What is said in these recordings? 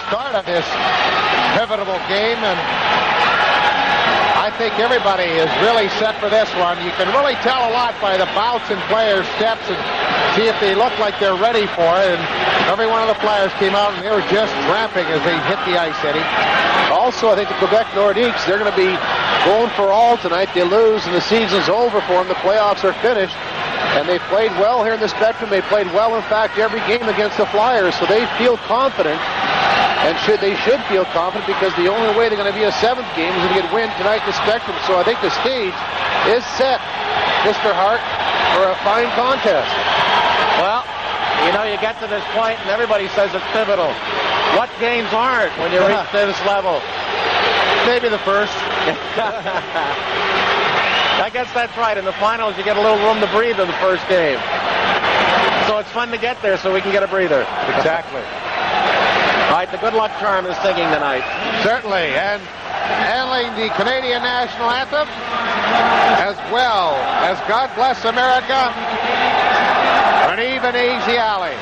start of this pivotal game, and I think everybody is really set for this one. You can really tell a lot by the bounce in players' steps and see if they look like they're ready for it. And every one of the players came out and they were just tramping as they hit the ice, Eddie. Also, I think the Quebec Nordiques, they're going to be going for all tonight. They lose and the season's over for them. The playoffs are finished. And they played well here in the Spectrum. They played well, in fact, every game against the Flyers. So they feel confident. And they should feel confident, because the only way they're going to be a 7th game is to get win tonight in the Spectrum. So I think the stage is set, Mr. Hart, for a fine contest. Well, you know, you get to this point and everybody says it's pivotal. What games aren't when you reach this level? Maybe the first. I guess that's right. In the finals, you get a little room to breathe in the first game. So it's fun to get there so we can get a breather. Exactly. All right, the good luck charm is singing tonight. Certainly, and handling the Canadian national anthem, as well as God Bless America, an even easy alley.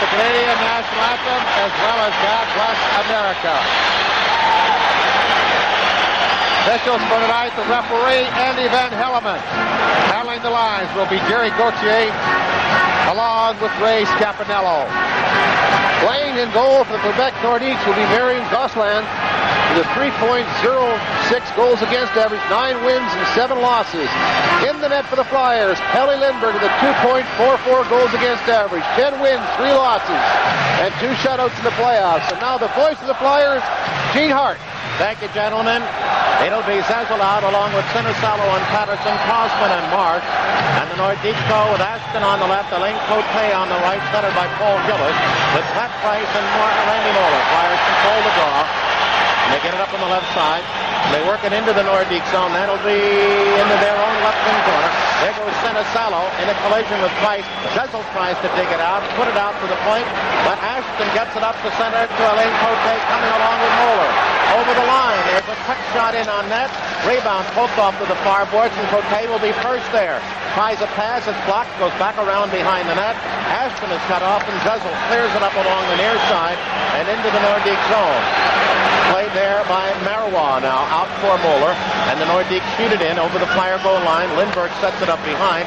the Canadian national anthem, as well as God Bless America. Officials for tonight, the referee, Andy Van Helleman. Handling the lines will be Gary Gauthier, along with Ray Scapanello. Playing in goal for the Quebec Nordiques will be Marion Gosselin with a 3.06 goals against average, 9 wins and 7 losses. In the net for the Flyers, Kelly Lindbergh with a 2.44 goals against average, 10 wins, 3 losses, and 2 shutouts in the playoffs. And now the voice of the Flyers, Gene Hart. Thank you, gentlemen. It'll be Zezel out along with Sinisalo and Patterson, Crosman and Mark. And the Nordiques go with Ashton on the left, Alain Cote on the right, centered by Paul Gillis, with Pat Price and Randy Moller. Flyers control the draw. And they get it up on the left side. They work it into the Nordique zone. That'll be into their own left wing corner. There goes Sinisalo in a collision with Price. Zezel tries to dig it out, put it out to the point, but Ashton gets it up the center to Alain Cote coming along with Moller. Over the line, there's a quick shot in on net. Rebound poked off to the far boards, and Cote will be first there. Tries a pass, it's blocked, goes back around behind the net. Ashton is cut off, and Zezel clears it up along the near side and into the Nordique zone. Played there by Marois now, out for Moller, and the Nordiques shoot it in over the Flyer goal line. Lindbergh sets it up behind.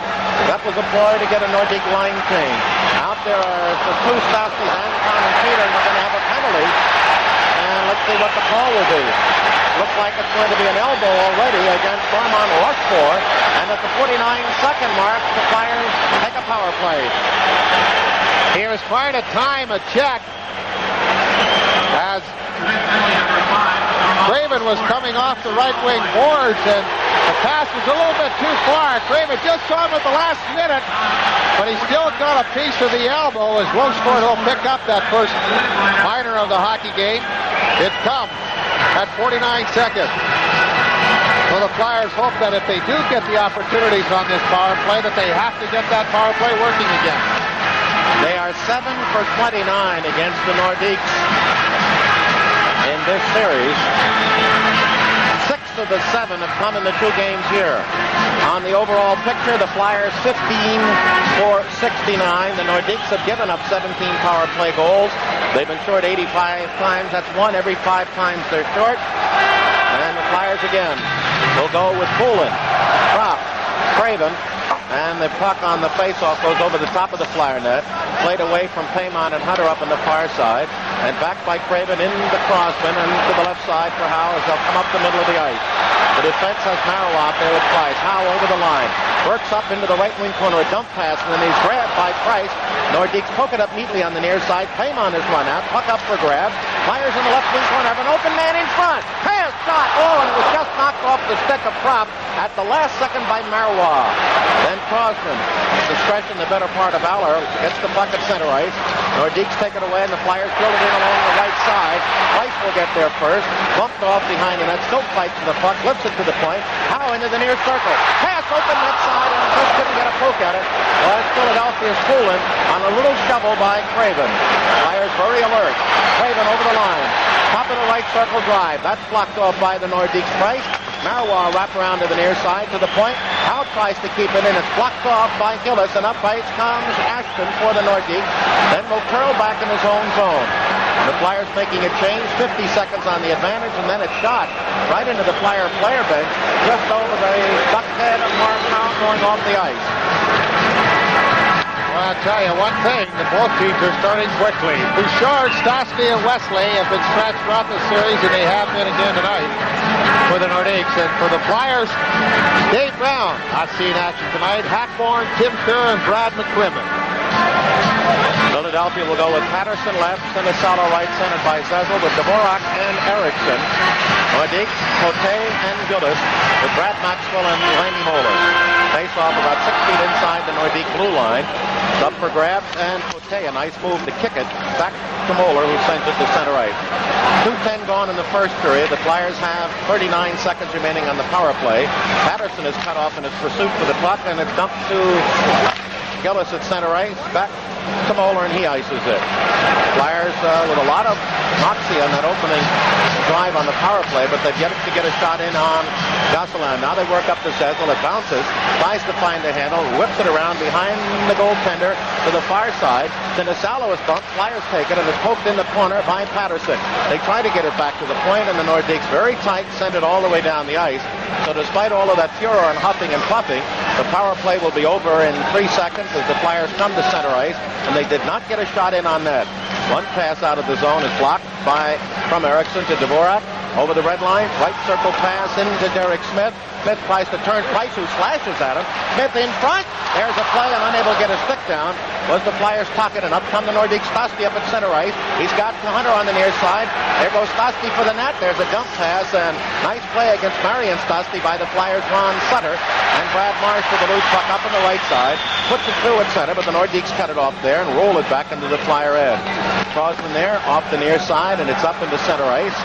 That was a ploy to get a Nordique line change. Out there are the two Stasny, Anton and Peter, and we're going to have a penalty. And let's see what the call will be. Looks like it's going to be an elbow already against Norman Rushmore. And at the 49-second mark, the Flyers take a power play. He was trying to time a check as Craven was coming off the right wing boards, and the pass was a little bit too far. Craven just saw him at the last minute, but he still got a piece of the elbow as Rushmore will pick up that first minor of the hockey game. It comes at 49 seconds. So the Flyers hope that if they do get the opportunities on this power play, that they have to get that power play working again. They are 7 for 29 against the Nordiques in this series. 6 of the 7 have come in the 2 games here. On the overall picture, the Flyers 15 for 69. The Nordiques have given up 17 power play goals. They've been short 85 times. That's 1 every 5 times they're short. And the Flyers again will go with Poulin, Kropp, Craven, and the puck on the faceoff goes over the top of the Flyer net. Played away from Paymont and Hunter up on the far side. And back by Craven into Crosman and to the left side for Howe as they'll come up the middle of the ice. The defense has Marois out there with Price. Howe over the line. Works up into the right wing corner. A dump pass, and then he's grabbed by Price. Nordiques poke it up neatly on the near side. Paymont is run out. Puck up for grabs. Flyers in the left wing corner have an open man in front. Pass shot. Oh, and it was just knocked off the stick of Kropp at the last second by Marois. Then Crosman, discretion the better part of valor, gets the puck at center ice. Nordiques take it away, and the Flyers drill it in along the right side. Price will get there first. Bumped off behind the net. Still fights for the puck. Lifts it to the point. Howe into the near circle. Pass open net side, and just couldn't get a poke at it. Well, it's Philadelphia's Poulin on a little shovel by Craven. Flyers very alert. Craven over the line. Top of the right circle drive. That's blocked off by the Nordiques. Price. Marois wrap around to the near side to the point. Howe tries to keep it in. It's blocked off by Gillis, and up ice comes Ashton for the Nordiques. Then will curl back in his own zone. The Flyers making a change, 50 seconds on the advantage, and then it's shot right into the Flyer player bench, just over the duck head of Mark Howe going off the ice. Well, I'll tell you one thing, both teams are starting quickly. Bouchard, Stastny, and Wesley have been stretched throughout the series, and they have been again tonight for the Nordiques. And for the Flyers, Dave Brown, I've seen action tonight. Hackborn, Tim Kerr, and Brad McCrimmon. Philadelphia will go with Patterson left, Sinisalo right, centered by Zezel, with Dvorak and Eriksson. Nordiques, Cote, and Gillis, with Brad Maxwell and Randy Moller. Face off about 6 feet inside the Nordique blue line. It's up for grabs, and Cote, a nice move to kick it back to Moller, who sends it to center ice. 2:10 gone in the first period. The Flyers have 39 seconds remaining on the power play. Patterson is cut off in his pursuit for the puck, and it's dumped to Gillis at center ice. Back to Moeller, and he ices it. Flyers with a lot of moxie on that opening drive on the power play, but they've yet to get a shot in on Gosselin. Now they work up to Zezel. It bounces, tries to find the handle, whips it around behind the goaltender to the far side. Sinisalo is bumped. Flyers take it, and it's poked in the corner by Patterson. They try to get it back to the point, and the Nordiques very tight send it all the way down the ice. So despite all of that furor and huffing and puffing, the power play will be over in 3 seconds as the Flyers come to center ice, and they did not get a shot in on net. One pass out of the zone is blocked from Erickson to Dvorak. Over the red line, right circle pass into Derek Smith. Smith tries to turn Price, who slashes at him. Smith in front. There's a play, and unable to get a stick down was the Flyers' pocket, and up come the Nordiques. Stosky up at center ice. He's got Hunter on the near side. There goes Stosky for the net. There's a dump pass, and nice play against Marion Stosky by the Flyers' Ron Sutter. And Brad Marsh with the loose puck up on the right side. Puts it through at center, but the Nordiques cut it off there and roll it back into the Flyer end. Crosman there off the near side, and it's up into center ice.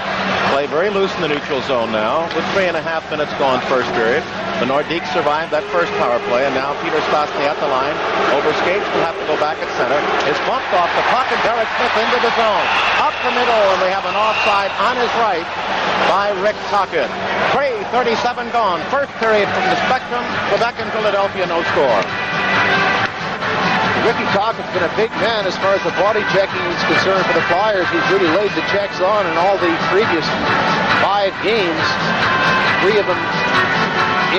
Play very loose in the neutral zone now, with 3.5 minutes gone first period. The Nordiques survived that first power play, and now Peter Stosny at the line. Over skates, will have to go back at center. It's bumped off the puck, and Derek Smith into the zone. Up the middle, and we have an offside on his right by Rick Tocchet. 3:37 gone. First period from the Spectrum. Quebec and Philadelphia, no score. Ricky Tockett's been a big man as far as the body checking is concerned for the Flyers. He's really laid the checks on in all the previous 5 games. 3 of them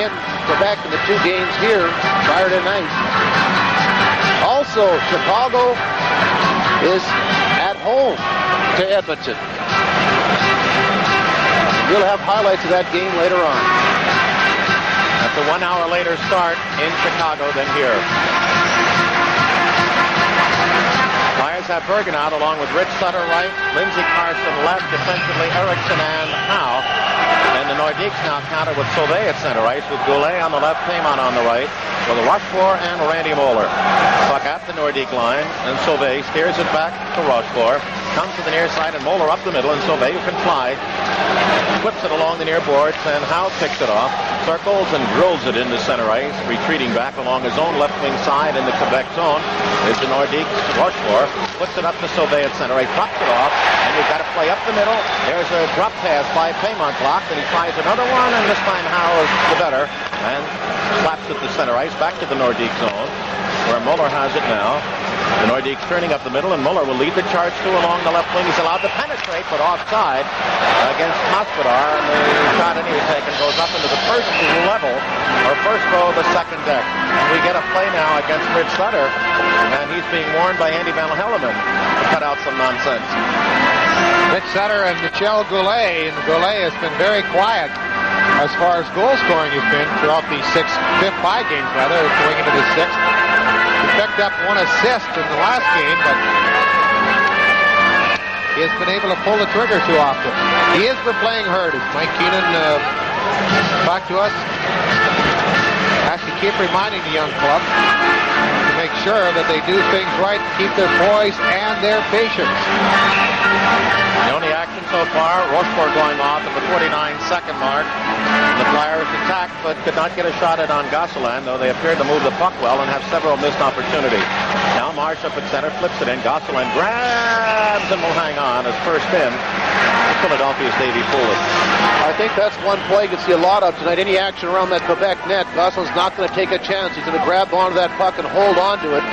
in Quebec and the 2 games here prior to tonight. Also, Chicago is at home to Edmonton. We'll have highlights of that game later on. That's a 1 hour later start in Chicago than here. Flyers have Bergen out along with Rich Sutter right, Lindsey Carson left, defensively Erickson and Howe. And the Nordiques now counter with Sauvé at center ice with Goulet on the left, Paymon on the right, with Rochefort and Randy Moeller. Puck at the Nordique line, and Sauvé steers it back to Rochefort. Comes to the near side, and Moeller up the middle, and Sauvé, who can fly, whips it along the near boards, and Howe picks it off, circles and drills it into center ice, retreating back along his own left wing side in the Quebec zone. Is the Nordiques. Rochefort puts it up to Sauvé at center ice, drops it off, and we've got to play up the middle. There's a drop pass by Paymon blocked, and he tries another one, and this time Howe is the better, and slaps it to center ice, back to the Nordique zone, where Muller has it now. The Nordiques turning up the middle, and Muller will lead the charge through along the left wing. He's allowed to penetrate, but offside against Hospodar, and the shot anyway taken goes up into the first level, or first row of the second deck. And we get a play now against Rich Sutter, and he's being warned by Andy Van Helleman to cut out some nonsense. Rich Sutter and Michel Goulet, and Goulet has been very quiet as far as goal scoring has been throughout these 5 games rather, going into the 6th. He picked up 1 assist in the last game, but he has been able to pull the trigger too often. He has been playing hurt, as Mike Keenan talked to us. Has to keep reminding the young club to make sure that they do things right, keep their poise and their patience. The only action so far, Rochefort going off at the 49-second mark. The Flyers attacked, but could not get a shot at on Gosselin, though they appeared to move the puck well and have several missed opportunities. Now Marsh up at center, flips it in. Gosselin grabs and will hang on as first in. Philadelphia's Davey Foley. I think that's one play you can see a lot of tonight. Any action around that Quebec net, Gosselin's not going to take a chance. He's going to grab onto that puck and hold on to it.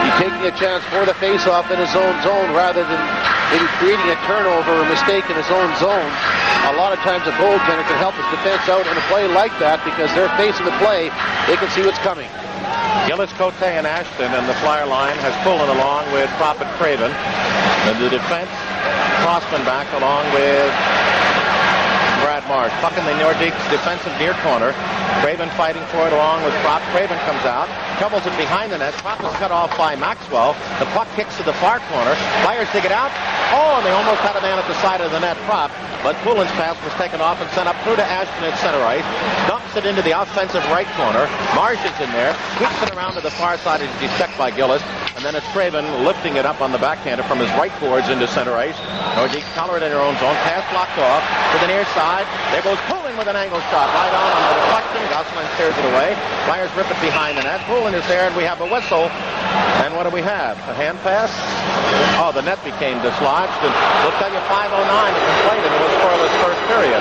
He's taking a chance for the face-off in his own zone rather than maybe creating a turnover or mistake in his own zone. A lot of times a goaltender can help his defense out in a play like that because they're facing the play. They can see what's coming. Gillis, Cote, and Ashton, and the Flyer line has Pullen along with Prophet Craven. And the defense, Crossman back along with Brad Marsh. Puck in the Nordiques defensive near corner. Craven fighting for it along with Prop. Craven comes out, troubles it behind the net. Prop is cut off by Maxwell. The puck kicks to the far corner. Flyers dig it out. Oh, and they almost had a man at the side of the net, Prop. But Pullen's pass was taken off and sent up through to Ashton at center ice. Dumps it into the offensive right corner. Marsh is in there. Kicks it around to the far side as he's checked by Gillis. And then it's Craven lifting it up on the backhander from his right boards into center ice. Nordiques collar it in their own zone. Pass blocked off to the near side. There goes Pullen with an angle shot. Right on the deflection. Gosselin clears it away. Flyers rip it behind the net. Pullen Poulin is there, and we have a whistle. And what do we have? A hand pass? Oh, the net became dislodged, and we'll tell you 5:09 it was played, and it was scoreless first period.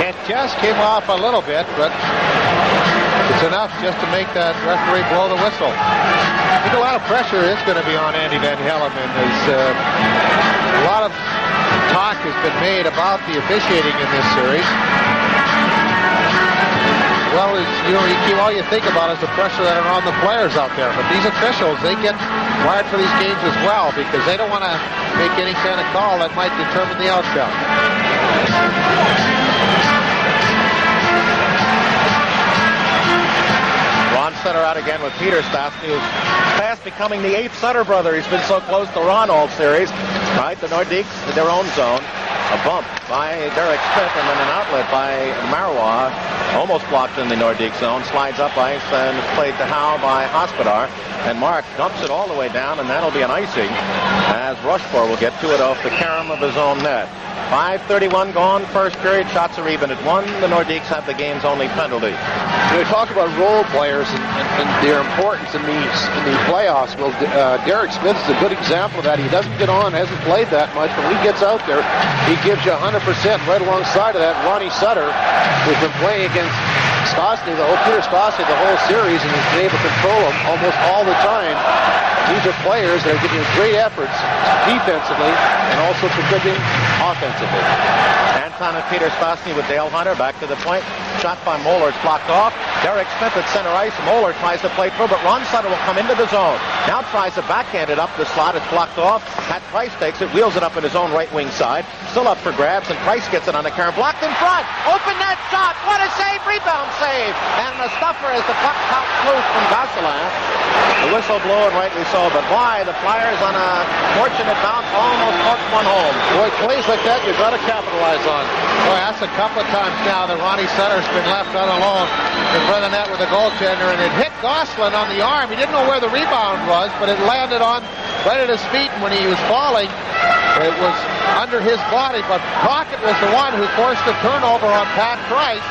It just came off a little bit, but it's enough just to make that referee blow the whistle. I think a lot of pressure is going to be on Andy Van Hellemond. A lot of talk has been made about the officiating in this series. Well, all you think about is the pressure that are on the players out there. But these officials, they get wired for these games as well because they don't want to make any kind of call that might determine the outcome. Ron Sutter out again with Peter Stastny, who's fast becoming the 8th Sutter brother. He's been so close to Ron all series. Right, the Nordiques in their own zone. A bump by Derek Smith and then an outlet by Marois. Almost blocked in the Nordique zone. Slides up ice and played to Howe by Hospodar. And Mark dumps it all the way down, and that'll be an icing as Rushmore will get to it off the carom of his own net. 5:31 gone, first period. Shots are even at 1. The Nordiques have the game's only penalty. We talk about role players and their importance in the playoffs. Well, Derek Smith is a good example of that. He doesn't get on, hasn't played that much, but when he gets out there, he gives you 100% right alongside of that. Ronnie Sutter, who's been playing against Peter Stastny the whole series, and has been able to control him almost all the time. These are players that are giving great efforts defensively and also contributing offensively. Anton and Peter Stastny with Dale Hunter back to the point. Shot by Moeller is blocked off. Derek Smith at center ice. Moeller tries to play through, but Ron Sutter will come into the zone. Now tries to backhand it up the slot. It's blocked off. Pat Price takes it, wheels it up in his own right wing side. Still up for grabs, and Price gets it on the carom. Blocked in front. Open net shot. What a save. Rebound save. And the stuffer as the puck pops loose from Gosselin. The whistle blew, and rightly so. But why? The Flyers on a fortunate bounce almost hooked one home. Boy, plays like that you've got to capitalize on. Boy, that's a couple of times now that Ronnie Sutter's been left out alone in front of the net with a goaltender, and it hit Gosselin on the arm. He didn't know where the rebound was, but it landed on right at his feet, and when he was falling, it was under his body. But Crockett was the one who forced the turnover on Pat Price.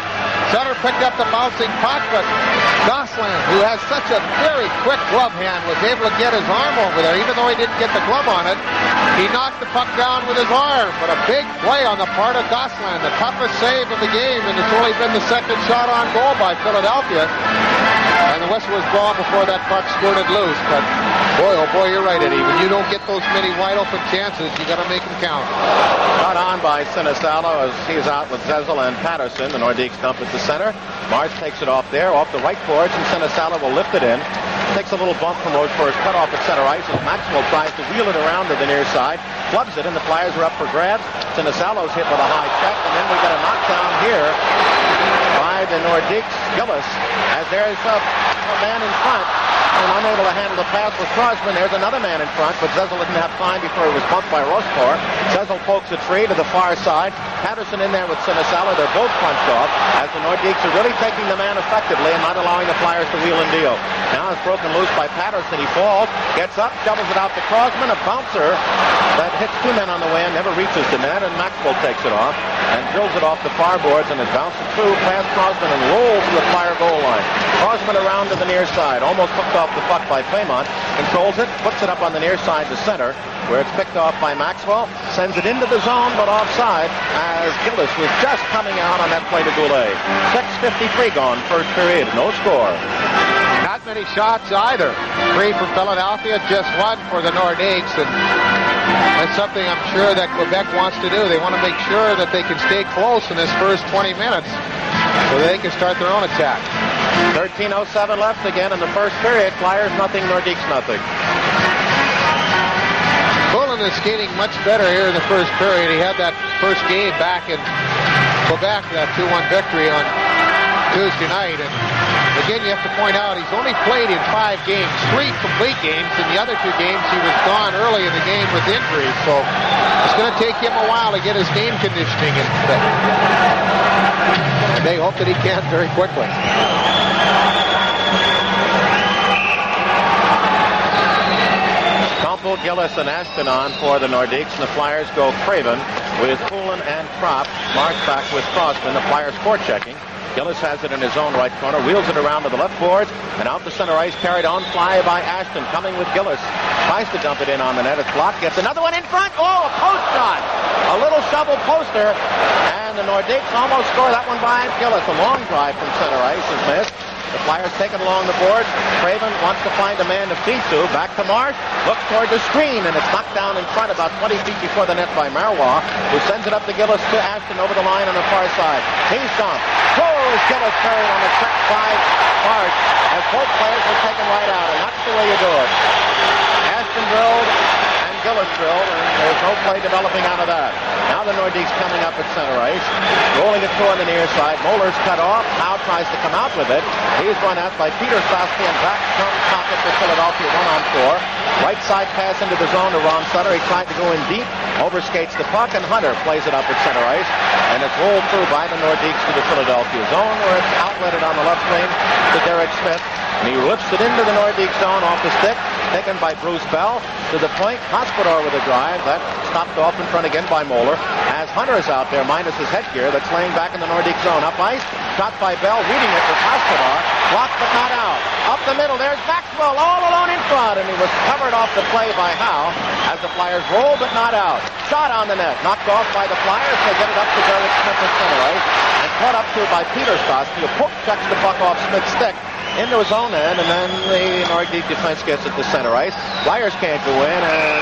Sutter picked up the bouncing puck, but Gosselin, who has such a very quick glove hand, was able to get his arm over there. Even though he didn't get the glove on it, he knocked the puck down with his arm. But a big play on the part of Gosselin, the toughest save of the game, and it's only been the second shot on goal by Philadelphia. And the whistle was blown before that puck squirted loose. But boy, oh boy, you're right, Eddie. When you don't get those many wide open chances, you got to make them count. Got on by Sinisalo as he's out with Zezel and Patterson. The Nordiques dump at the center. Mars takes it off there, off the right boards, and Sinisalo will lift it in. Takes a little bump from Rochefort's cut off at center ice as Maxwell tries to wheel it around to the near side. Flubs it, and the Flyers are up for grabs. Sinisalo's hit with a high check, and then we get a knockdown here by the Nordiques. Gillis, as there's a man in front and unable to handle the pass with Crosman. There's another man in front, but Zezel didn't have time before he was bumped by Rochefort. Zezel pokes it free to the far side. Patterson in there with Sinisalo. They're both punched off as the Nordiques are really taking the man effectively and not allowing the Flyers to wheel and deal. Now it's broken loose by Patterson. He falls, gets up, shovels it out to Crosman. A bouncer that hits 2 men on the way and never reaches the net, and Maxwell takes it off and drills it off the far boards, and it bounces through past Crosman and rolls to the Flyer goal line. Crosman around to the near side, almost hooked off the puck by Claymont, controls it, puts it up on the near side to center, where it's picked off by Maxwell, sends it into the zone, but offside, as Gillis was just coming out on that play to Goulet. 6:53 gone, first period, no score. Not many shots either. 3 for Philadelphia, just 1 for the Nordiques, and that's something I'm sure that Quebec wants to do. They want to make sure that they can stay close in this first 20 minutes so they can start their own attack. 13:07 left again in the first period. Flyers nothing, Nordiques nothing. Poulin is skating much better here in the first period. He had that first game back in Quebec, that 2-1 victory on Tuesday night. And again, you have to point out he's only played in 5 games, 3 complete games. In the other 2 games, he was gone early in the game with injuries. So it's going to take him a while to get his game conditioning in fit. And they hope that he can very quickly. Campbell, Gillis, and Ashton on for the Nordiques, and the Flyers go Craven with Poulin and Kropp. Mark back with Crossman. The Flyers forechecking. Gillis has it in his own right corner, wheels it around to the left boards, and out to center ice, carried on fly by Ashton, coming with Gillis. Tries to dump it in on the net, it's blocked, gets another one in front. Oh, a post shot! A little shovel poster, and the Nordiques almost score that one by Gillis. A long drive from center ice is missed. The Flyers take it along the boards. Craven wants to find a man to feed to. Back to Marsh. Looks toward the screen, and it's knocked down in front about 20 feet before the net by Marois, who sends it up to Gillis to Ashton over the line on the far side. He's dumped. Oh, is Gillis carried on the check by Marsh as both players were taken right out, and that's the way you do it. Ashton drilled and Gillis drilled, and there's no play developing out of that. Now the Nordiques coming up at center ice, rolling it through on the near side. Moeller's cut off. Howe tries to come out with it. He's run out by Peter Stosky, and back from pocket to Philadelphia 1-on-4. Right side pass into the zone to Ron Sutter. He tried to go in deep, overskates the puck, and Hunter plays it up at center ice, and it's rolled through by the Nordiques to the Philadelphia zone, where it's outletted on the left wing to Derek Smith, and he lifts it into the Nordique zone off the stick, taken by Bruce Bell to the point. Hospodar with a drive. That stopped off in front again by Moeller. As Hunter is out there, minus his headgear, that's laying back in the Nordique zone. Up ice, shot by Bell, reading it with Hospodar. Blocked but not out. Up the middle, there's Maxwell all alone in front, and he was covered off the play by Howe as the Flyers roll but not out. Shot on the net, knocked off by the Flyers. They get it up to Derek Smith at center ice, and caught up to by Peter Stosky, who poke checks the puck off Smith's stick into his own end, and then the Nordique defense gets it to center ice. Flyers can't go in, and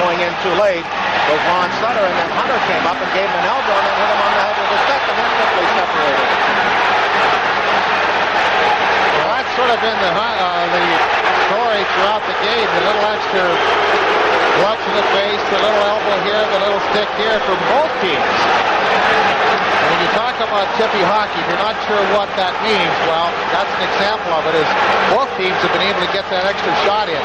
going in too late was Ron Sutter, and then Hunter came up and gave him an elbow and then hit him on the head with a stick, and then quickly separated. Well, that's sort of been the story throughout the game. The little extra glove to the face, the little elbow here, the little stick here from both teams. When you talk about chippy hockey, if you're not sure what that means, well, that's an example of it, is both teams have been able to get that extra shot in.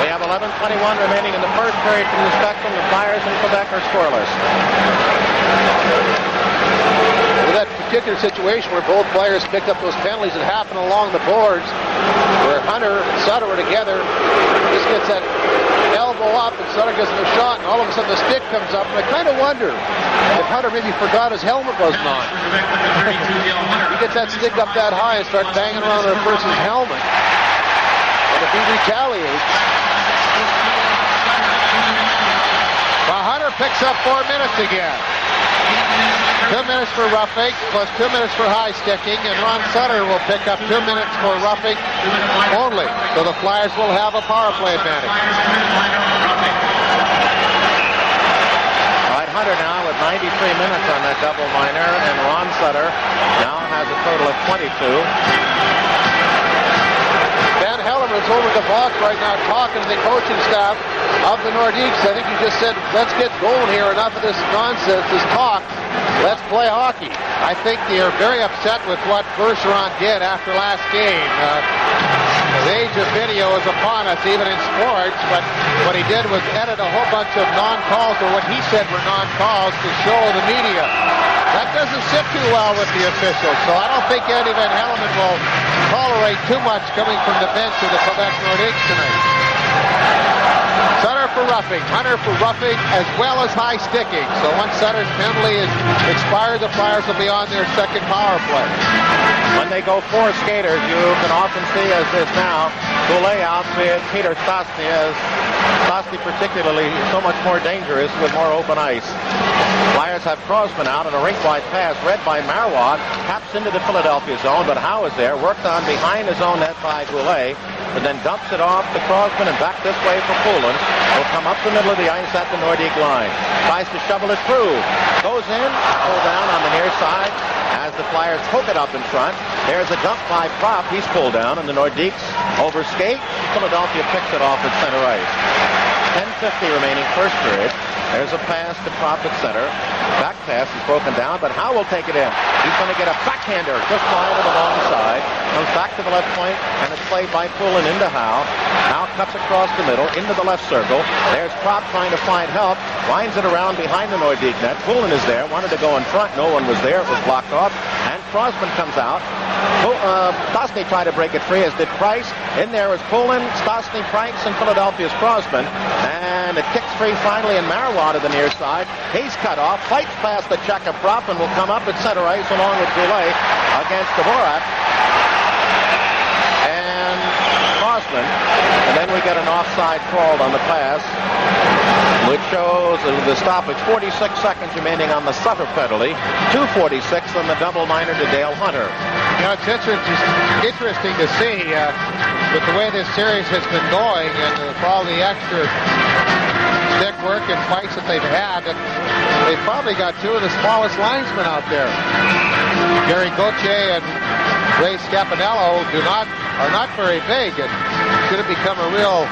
We have 11:21 remaining in the first period from the Spectrum. The Flyers in Quebec are scoreless. With that particular situation where both players picked up those penalties that happened along the boards, where Hunter and Sutter were together, just gets that elbow up and Sutter gives him a shot, and all of a sudden the stick comes up, and I kind of wonder if Hunter maybe forgot his helmet wasn't on. He gets that stick up that high and starts banging around the person's helmet, and if he retaliates... Well, Hunter picks up 4 minutes again. 2 minutes for roughing, plus 2 minutes for high sticking, and Ron Sutter will pick up 2 minutes for roughing only. So the Flyers will have a power play advantage. All right, Hunter now with 93 minutes on that double minor, and Ron Sutter now has a total of 22. Van Helleman's over the box right now talking to the coaching staff of the Nordiques. I think he just said, let's get going here. Enough of this nonsense, this talk. Let's play hockey. I think they're very upset with what Bergeron did after last game. The age of video is upon us, even in sports, but what he did was edit a whole bunch of non-calls, or what he said were non-calls, to show the media. That doesn't sit too well with the officials, so I don't think Eddie Van Helleman will tolerate too much coming from the bench of the Quebec Nordiques tonight. Sutter for roughing, Hunter for roughing, as well as high sticking. So once Sutter's penalty is expired, the Flyers will be on their second power play. When they go 4 skaters, you can often see, as is now, Goulet out with Peter Stosny, as Stosny particularly so much more dangerous with more open ice. Flyers have Crosman out, and a rink-wide pass read by Marois taps into the Philadelphia zone, but Howe is there, worked on behind his own net by Goulet, and then dumps it off to Crosman and back this way for Poulin. He'll come up the middle of the ice at the Nordique line. Tries to shovel it through. Goes in, pulled down on the near side as the Flyers poke it up in front. There's a dump by Prop. He's pulled down, and the Nordiques overskate. Philadelphia picks it off at center ice. 10:50 remaining first period. There's a pass to Prop at center. Back pass is broken down, but Howe will take it in. He's going to get a backhander just wide of the long side. Comes back to the left point, and it's played by Poulin into Howe. Howe cuts across the middle into the left circle. There's Prop trying to find help. Winds it around behind the Nordique net. Poulin is there. Wanted to go in front. No one was there. It was blocked off. And Crosman comes out. Stosny tried to break it free, as did Price. In there is Poulin, Stosny, Price, and Philadelphia's Crosman. And and it kicks free finally, and Marois to the near side. He's cut off, fights past the Chekhov and will come up at center ice along with Goulet against Dvorak and Crossman. And then we get an offside called on the pass, which shows the stoppage. 46 seconds remaining on the Sutter penalty. 2:46 on the double minor to Dale Hunter. You know, it's interesting to see with the way this series has been going and with all the extra stick work and fights that they've had, they've probably got two of the smallest linesmen out there. Gary Gauthier and Ray Scapanello are not very big, and it's going to become a real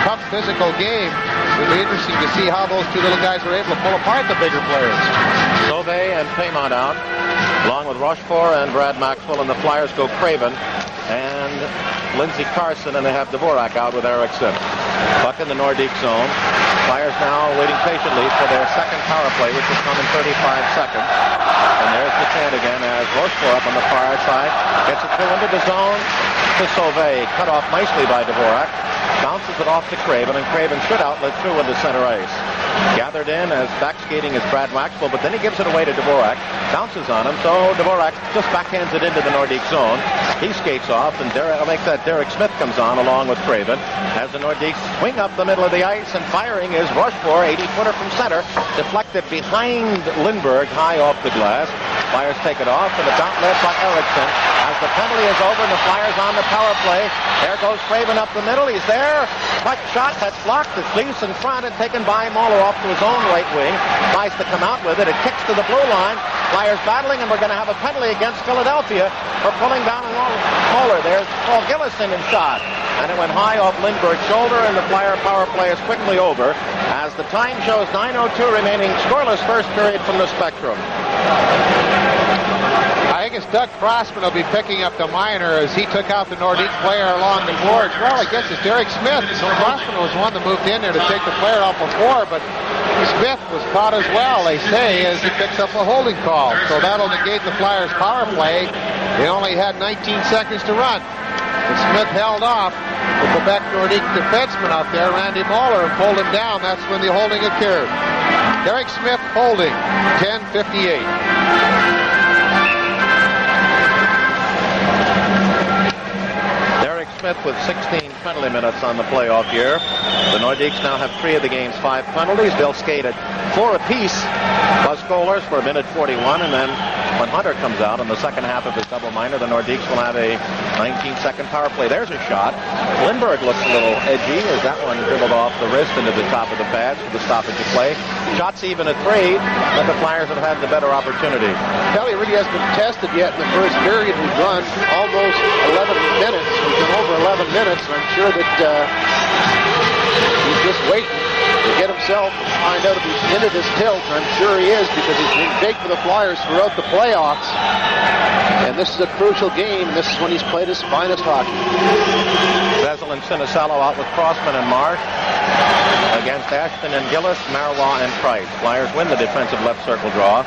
tough physical game. It'll be interesting to see how those two little guys are able to pull apart the bigger players. Sauvé and Paymont out, along with Rochefort and Brad Maxwell, and the Flyers go Craven and Lindsey Carson, and they have Dvorak out with Eriksson. Puck in the Nordique zone. Flyers now waiting patiently for their second power play, which will come in 35 seconds. And there's the chant again as Rochefort up on the far side gets it through into the zone to Sauvé. Cut off nicely by Dvorak. Bounces it off to Craven, and Craven should outlet through into center ice. Gathered in as back skating is Brad Maxwell, but then he gives it away to Dvorak. Bounces on him, so Dvorak just backhands it into the Nordique zone. He skates off, and Derek Smith comes on along with Craven as the Nordiques swing up the middle of the ice, and firing is Rochefort, 80-footer from center, deflected behind Lindbergh, high off the glass. Flyers take it off, and it's outled by Eriksson. As the penalty is over, and the Flyers on the power play. There goes Craven up the middle. He's there. Puck shot that's blocked. It's loose in front and taken by Moeller off to his own right wing. Tries to come out with it. It kicks to the blue line. Flyers battling, and we're going to have a penalty against Philadelphia for pulling down Moeller. There's Paul Gillison in shot. And it went high off Lindbergh's shoulder, and the Flyer power play is quickly over as the time shows 9:02 remaining. Scoreless first period from the Spectrum. I think it's Doug Crossman will be picking up the minor as he took out the Nordique player along the boards. Well, I guess it's Derek Smith. Crossman was one that moved in there to take the player out before, but Smith was caught as well, they say, as he picks up a holding call. So that'll negate the Flyers' power play. They only had 19 seconds to run. And Smith held off the Quebec Nordique defenseman out there, Randy Moeller, and pulled him down. That's when the holding occurred. Derek Smith holding, 10:58. Smith with 16 penalty minutes on the playoff year. The Nordiques now have 3 of the game's 5 penalties. They'll skate at 4 apiece, plus goalers for a minute 41, and then when Hunter comes out in the second half of his double minor, the Nordiques will have a 19-second power play. There's a shot. Lindbergh looks a little edgy as that one dribbled off the wrist into the top of the pads for the stoppage of play. Shots even at 3, but the Flyers have had the better opportunity. Kelly really hasn't been tested yet in the first period. We've run almost 11 minutes. We've been over 11 minutes, and I'm sure that he's just waiting to get himself and find out if he's into this tilt. And I'm sure he is, because he's been big for the Flyers throughout the playoffs. And this is a crucial game. This is when he's played his finest hockey. Zezel and Sinisalo out with Crossman and Marsh against Ashton and Gillis, Marois and Price. Flyers win the defensive left circle draw.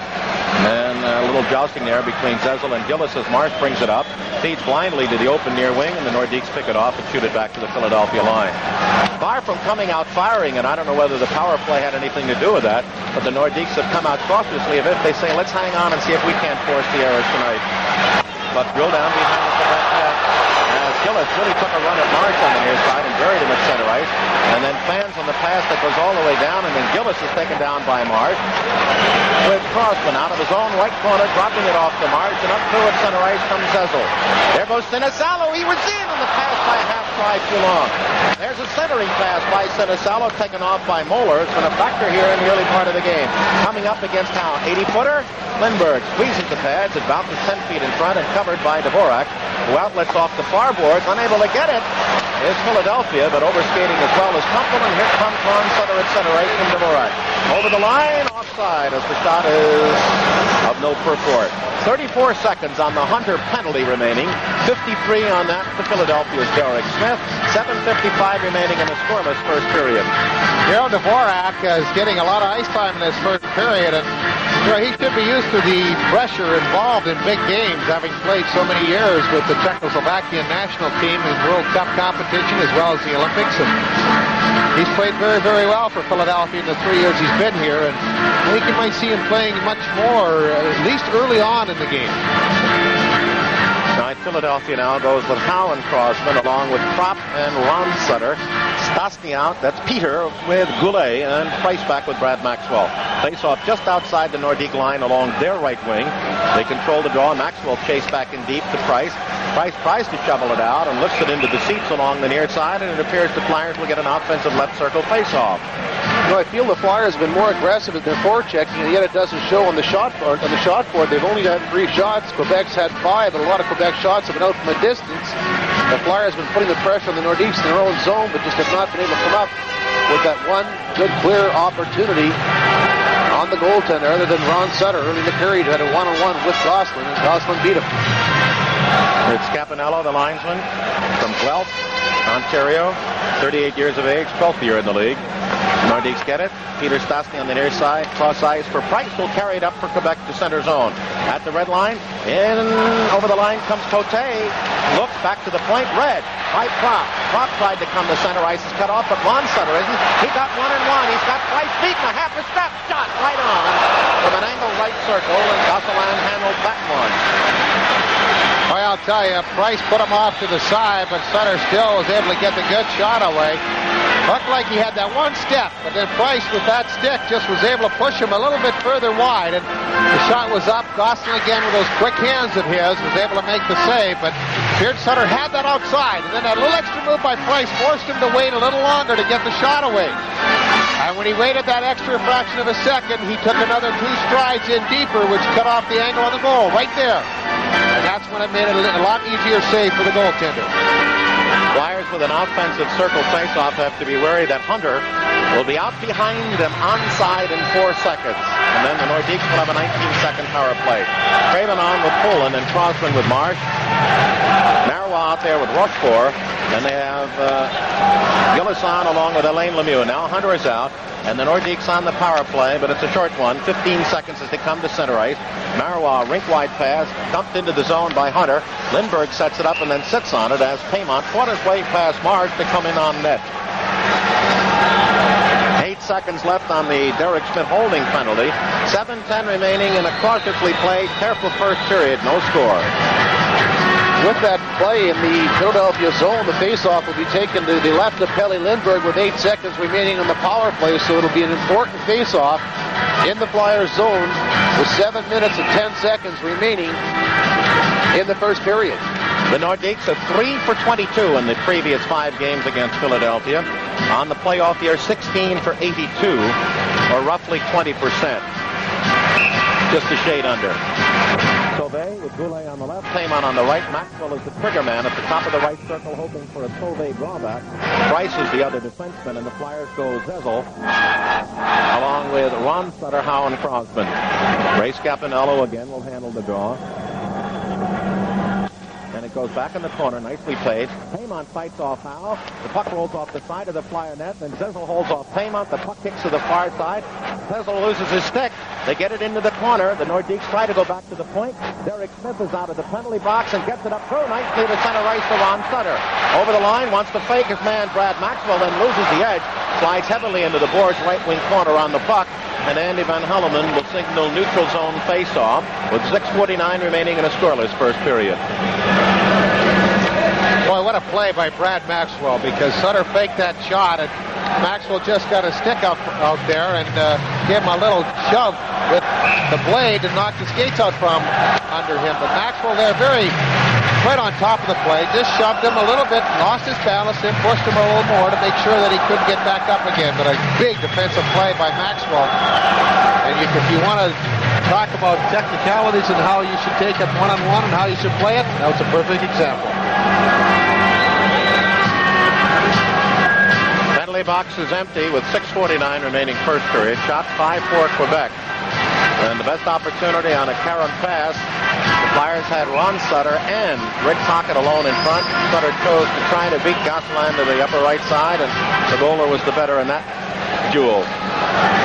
And then a little jousting there between Zezel and Gillis as Marsh brings it up, feeds blindly to the open near wing, and the Nordiques pick it off and shoot it back to the Philadelphia line. Far from coming out firing, and I don't know whether the power play had anything to do with that, but the Nordiques have come out cautiously as if they say, let's hang on and see if we can't force the errors tonight. But drill down behind the Quebec net as Gillis really took a run at Marsh on the near side and buried him at center ice, and then fans on the pass that goes all the way down, and then Gillis is taken down by Marsh, with Crossman out of his own right corner, dropping it off to Marsh, and up through at center ice comes Zezel. There goes Sinisalo. He was in on the pass by a half stride too long. There's a centering pass by Sinisalo, taken off by Moeller. It's been a factor here in the early part of the game. Coming up against how? 80-footer? Lindbergh squeezes the pads. It bounces 10 feet in front and covered by Dvorak, who outlets off the far boards. Unable to get it is Philadelphia, but overskating as well as Kumpel, and here comes Ron Sutter at center ice from Dvorak. Over the line, offside, as the shot is of no purport. 34 seconds on the Hunter penalty remaining. 53 on that to Philadelphia's Derek Smith. 7:55 remaining in the scoreless first period. Dvorak is getting a lot of ice time in this first period, and he should be used to the pressure involved in big games, having played so many years with the Czechoslovakian national team in World Cup competition as well as the Olympics. And He's played very, very well for Philadelphia in the 3 years he's been here, and I think you might see him playing much more, at least early on in the game. Right, Philadelphia now goes with Howe and Crosman along with Propp and Ron Sutter. Stastny out, that's Peter with Goulet, and Price back with Brad Maxwell. Face off just outside the Nordique line along their right wing. They control the draw. Maxwell chased back in deep to Price. Price tries to shovel it out and lifts it into the seats along the near side, and it appears the Flyers will get an offensive left circle face-off. You know, I feel the Flyers have been more aggressive in their forechecking, and yet it doesn't show on the shot board. On the shot board, they've only had 3 shots. Quebec's had 5, but a lot of Quebec shots have been out from a distance. The Flyers have been putting the pressure on the Nordiques in their own zone, but just have not been able to come up with that one good, clear opportunity on the goaltender, other than Ron Sutter early in the period, who had a one-on-one with Gosselin, and Gosselin beat him. It's Campanello, the linesman from Guelph, Ontario, 38 years of age, 12th year in the league. Nordiques get it. Peter Stastny on the near side. Cross ice for Price. Will carry it up for Quebec to center zone. At the red line. In over the line comes Cote. Looks back to the point. Red. By Propp. Propp tried to come to center ice. Is cut off, but Ron Sutter isn't. He got 1-on-1. He's got Price beaten a half a step. Shot right on from an angle right circle, and Gosselin handled that one. Well, I'll tell you, Price put him off to the side, but Sutter still was able to get the good shot away. Looked like he had that one step, but then Price with that stick just was able to push him a little bit further wide, and the shot was up. Gosselin again with those quick hands of his was able to make the save, but Beard Sutter had that outside, and then that little extra move by Price forced him to wait a little longer to get the shot away. And when he waited that extra fraction of a second, he took another 2 strides in deeper, which cut off the angle on the goal right there. And that's when it made it a lot easier save for the goaltender. Flyers with an offensive circle faceoff have to be wary that Hunter will be out behind them onside in 4 seconds. And then the Nordiques will have a 19-second power play. Craven on with Poland and Crosman with Marsh. Marois out there with Rochefort. And they have Gillis along with Alain Lemieux. Now Hunter is out. And the Nordiques on the power play, but it's a short one. 15 seconds as they come to center ice. Marois, rink-wide pass, dumped into the zone by Hunter. Lindbergh sets it up and then sits on it as Paymont fought his way past Marsh to come in on net. 8 seconds left on the Derek Schmidt holding penalty. 7:10 remaining in a cautiously played, careful first period. No score. With that play in the Philadelphia zone, the faceoff will be taken to the left of Pelle Lindbergh with 8 seconds remaining on the power play, so it'll be an important faceoff in the Flyers zone with 7 minutes and 10 seconds remaining in the first period. The Nordiques are 3 for 22 in the previous 5 games against Philadelphia. On the playoff year, 16 for 82, or roughly 20%. Just a shade under. Sauvé with Goulet on the left, Paymont on the right. Maxwell is the trigger man at the top of the right circle, hoping for a Sauvé drawback. Price is the other defenseman, and the Flyers go Zezel, along with Ron Sutter, Howe, and Crosman. Ray Scapinello again will handle the draw. And it goes back in the corner, nicely played. Paymont fights off Howe. The puck rolls off the side of the Flyer net, and Zezel holds off Paymont. The puck kicks to the far side. Zezel loses his stick. They get it into the corner. The Nordiques try to go back to the point. Derek Smith is out of the penalty box and gets it up through nicely to center ice for Ron Sutter. Over the line, wants to fake his man Brad Maxwell, then loses the edge. Slides heavily into the boards right wing corner on the puck. And Andy Van Helleman will signal neutral zone face-off with 6:49 remaining in a scoreless first period. Boy, what a play by Brad Maxwell, because Sutter faked that shot, and Maxwell just got a stick out there and gave him a little shove with the blade to knock the skates out from under him. But Maxwell there right on top of the play, just shoved him a little bit, lost his balance, then pushed him a little more to make sure that he couldn't get back up again. But a big defensive play by Maxwell. And if you want to talk about technicalities and how you should take it one-on-one and how you should play it, that was a perfect example. Penalty box is empty with 6:49 remaining first period. Shot 5-4 Quebec. And the best opportunity on a Karen pass, the Flyers had Ron Sutter and Rick Tocchet alone in front. Sutter chose to try to beat Gosselin to the upper right side, and the goaler was the better in that duel.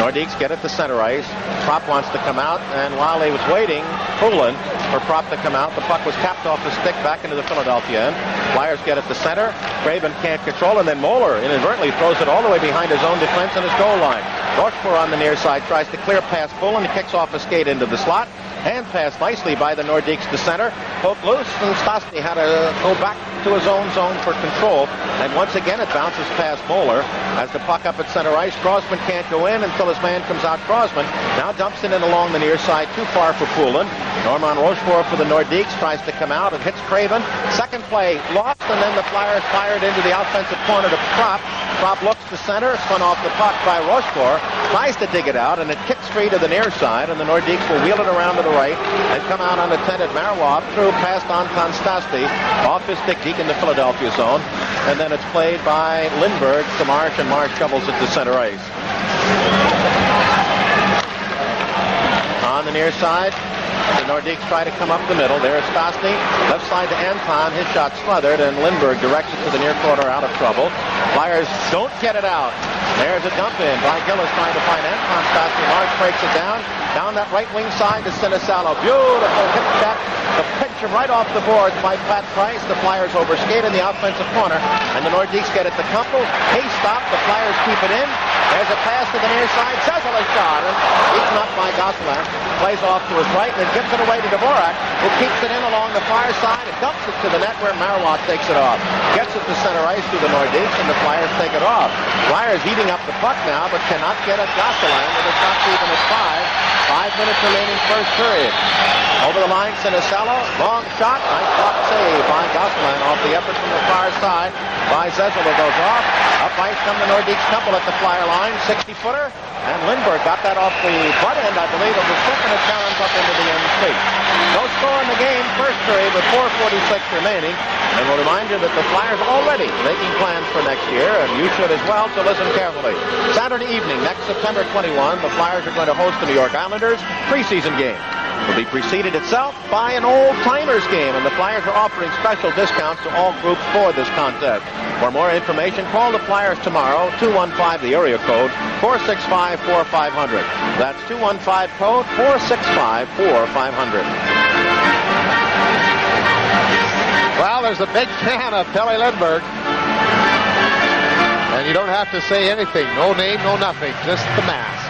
Nordiques get it to center ice. Prop wants to come out, and while he was waiting, Poulin, for Prop to come out, the puck was tapped off the stick back into the Philadelphia end. Flyers get it to center. Craven can't control, and then Moeller inadvertently throws it all the way behind his own defense and his goal line. Rochefort on the near side tries to clear past Poulin. He kicks off a skate into the slot. Hand pass nicely by the Nordiques to center. Poke loose, and Stastny had to go back to his own zone for control. And once again, it bounces past Moeller as the puck up at center ice. Crosman can't go in until his man comes out. Crosman now dumps it in along the near side, too far for Poulin. Normand Rochefort for the Nordiques tries to come out and hits Craven. Second play lost, and then the Flyers fired into the offensive corner to Prop. Prop looks to center, spun off the puck by Rochefort, tries to dig it out, and it kicks free to the near side, and the Nordiques will wheel it around to the right and come out unattended. Marwab through past Anton Stastny, off his stick deep in the Philadelphia zone, and then it's played by Lindbergh to Marsh, and Marsh shovels it to center ice. On the near side, the Nordiques try to come up the middle. There's Stastny. Left side to Anton. His shot smothered, and Lindbergh directs it to the near corner out of trouble. Flyers don't get it out. There's a dump in by Gillis trying to find Anton Stastny. Marsh breaks it down. Down that right wing side to Sinisalo. Beautiful hip check. The pinch right off the boards by Pat Price. The Flyers overskate in the offensive corner, and the Nordiques get it to Kumpel. He stopped. The Flyers keep it in. There's a pass to the near side. Cecil a shot, and eaten up by Gosselin. Plays off to his right, and then gives it away to Dvorak, who keeps it in along the far side and dumps it to the net where Marwat takes it off. Gets it to center ice to the Nordiques, and the Flyers take it off. Flyers eating up the puck now, but cannot get at Gosselin, with a shot even at 5. 5 minutes remaining first period. Over the line, Sinisalo. Long shot. Nice block save by Gosselin off the effort from the far side by Zezel, who goes off. Up ice come the Nordiques couple at the Flyer line. 60-footer. And Lindbergh got that off the butt end, I believe, of the stick, and it challenged up into the end seat. No score in the game, first period, with 4:46 remaining. And we'll remind you that the Flyers are already making plans for next year, and you should as well, so listen carefully. Saturday evening, next September 21, the Flyers are going to host the New York Islanders preseason game. Will be preceded itself by an old-timers game, and the Flyers are offering special discounts to all groups for this contest. For more information, call the Flyers tomorrow, 215, the area code, 465-4500. That's 215 code 465-4500. Well, there's a big fan of Pelle Lindbergh. And you don't have to say anything. No name, no nothing. Just the mask.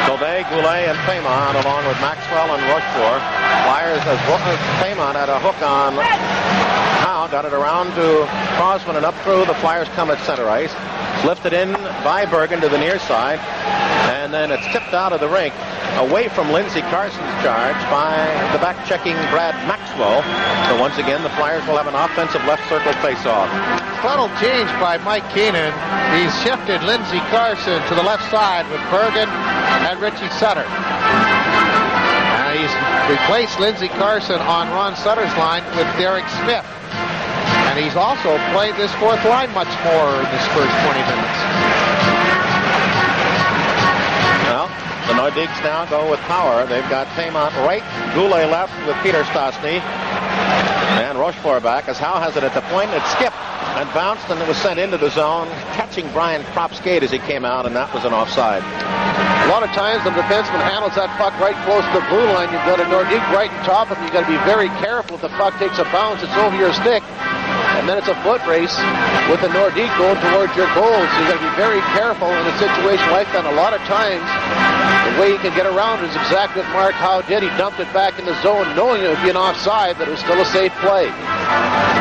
Sauvé, Goulet, and Paymont, along with Maxwell and Rochefort. Flyers, as Paymont had a hook on Howe, got it around to Crosman and up through. The Flyers come at center ice. It's lifted in by Bergen to the near side, and then it's tipped out of the rink away from Lindsey Carson's charge by the back-checking Brad Maxwell. So once again, the Flyers will have an offensive left circle face-off. Subtle change by Mike Keenan. He's shifted Lindsey Carson to the left side with Bergen and Richie Sutter. He's replaced Lindsey Carson on Ron Sutter's line with Derek Smith. And he's also played this fourth line much more in this first 20 minutes. Well, the Nordiques now go with power. They've got Paymont right, Goulet left with Peter Stastny, and Rochefort back as Howe has it at the point. It skipped and bounced, and it was sent into the zone, catching Brian Propp's skate as he came out, and that was an offside. A lot of times the defenseman handles that puck right close to the blue line. You've got a Nordique right on top of him. You've got to be very careful. If the puck takes a bounce, it's over your stick. And then it's a foot race with the Nordique going towards your goal. So you've got to be very careful in a situation like that. And a lot of times, the way he can get around is exactly what Mark Howe did. He dumped it back in the zone, knowing it would be an offside, but it was still a safe play.